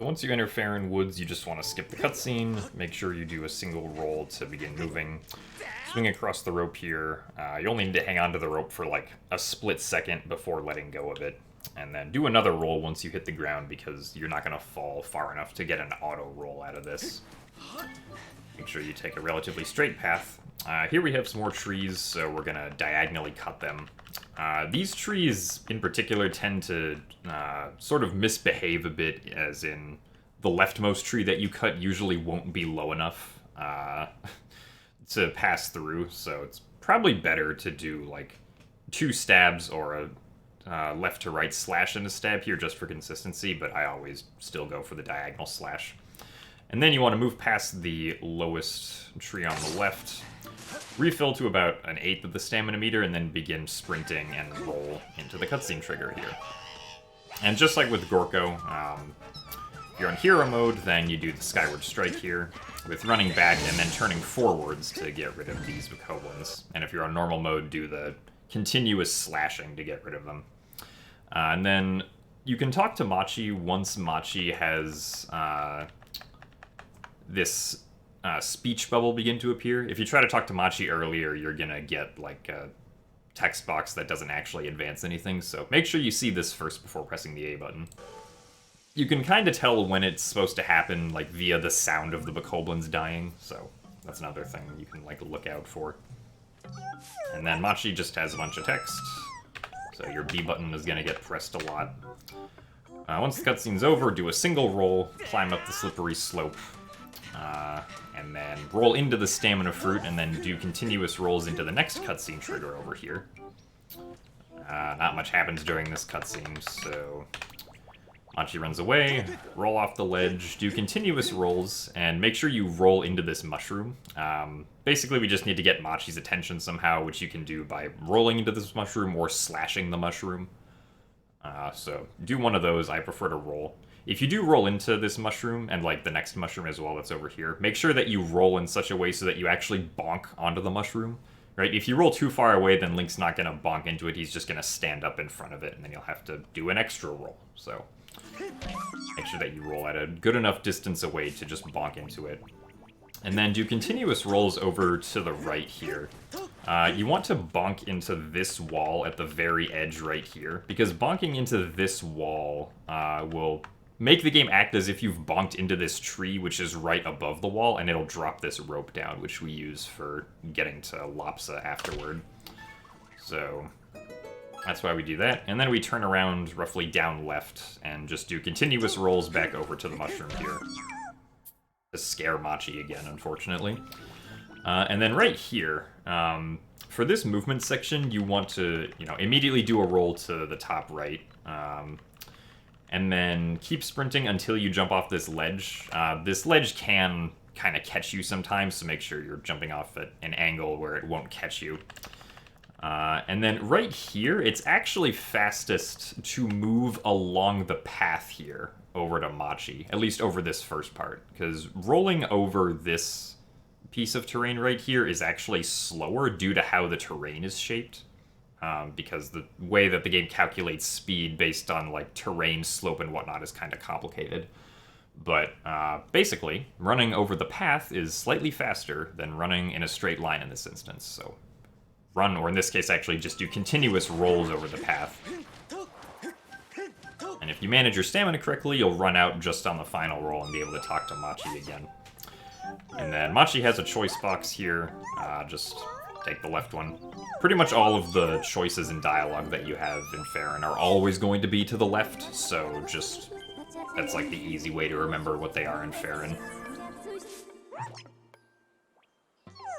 Once you enter Faron Woods, you just want to skip the cutscene, make sure you do a single roll to begin moving. Swing across the rope here. You only need to hang on to the rope for like a split second before letting go of it. And then do another roll once you hit the ground because you're not going to fall far enough to get an auto roll out of this. Make sure you take a relatively straight path. Here we have some more trees, so we're going to diagonally cut them. These trees in particular tend to sort of misbehave a bit, as in the leftmost tree that you cut usually won't be low enough to pass through, so it's probably better to do like 2 stabs or a left to right slash and a stab here just for consistency, but I always still go for the diagonal slash. And then you want to move past the lowest tree on the left, refill to about 1/8 of the stamina meter, and then begin sprinting and roll into the cutscene trigger here. And just like with Gorko, if you're on hero mode, then you do the Skyward Strike here, with running back and then turning forwards to get rid of these Bokoblins. And if you're on normal mode, do the continuous slashing to get rid of them. And then you can talk to Machi once Machi has this speech bubble begin to appear. If you try to talk to Machi earlier, you're gonna get like a text box that doesn't actually advance anything, so make sure you see this first before pressing the A button. You can kind of tell when it's supposed to happen, like via the sound of the Bokoblins dying, so that's another thing you can like look out for. And then Machi just has a bunch of text, so your B button is gonna get pressed a lot. Once the cutscene's over, do a single roll, climb up the slippery slope, and then roll into the stamina fruit, and then do continuous rolls into the next cutscene trigger over here. Not much happens during this cutscene, so Machi runs away, roll off the ledge, do continuous rolls, and make sure you roll into this mushroom. Basically, we just need to get Machi's attention somehow, which you can do by rolling into this mushroom or slashing the mushroom. So do one of those. I prefer to roll. If you do roll into this mushroom, and like the next mushroom as well that's over here, make sure that you roll in such a way so that you actually bonk onto the mushroom, right? If you roll too far away, then Link's not going to bonk into it, he's just going to stand up in front of it, and then you'll have to do an extra roll. So make sure that you roll at a good enough distance away to just bonk into it. And then do continuous rolls over to the right here. You want to bonk into this wall at the very edge right here, because bonking into this wall will make the game act as if you've bonked into this tree, which is right above the wall, and it'll drop this rope down, which we use for getting to Lopsa afterward. So that's why we do that. And then we turn around roughly down left and just do continuous rolls back over to the mushroom here. To scare Machi again, unfortunately. And then right here, for this movement section, you want to, immediately do a roll to the top right. And then keep sprinting until you jump off this ledge. This ledge can kind of catch you sometimes, so make sure you're jumping off at an angle where it won't catch you. And then right here, it's actually fastest to move along the path here over to Machi, at least over this first part, because rolling over this piece of terrain right here is actually slower due to how the terrain is shaped. Because the way that the game calculates speed based on like terrain, slope, and whatnot is kind of complicated. But basically, running over the path is slightly faster than running in a straight line in this instance. So run, or in this case actually just do continuous rolls over the path. And if you manage your stamina correctly, you'll run out just on the final roll and be able to talk to Machi again. And then Machi has a choice box here, just take the left one. Pretty much all of the choices in dialogue that you have in Faron are always going to be to the left, so just, that's like the easy way to remember what they are in Faron.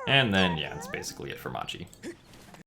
And then, yeah, that's basically it for Machi.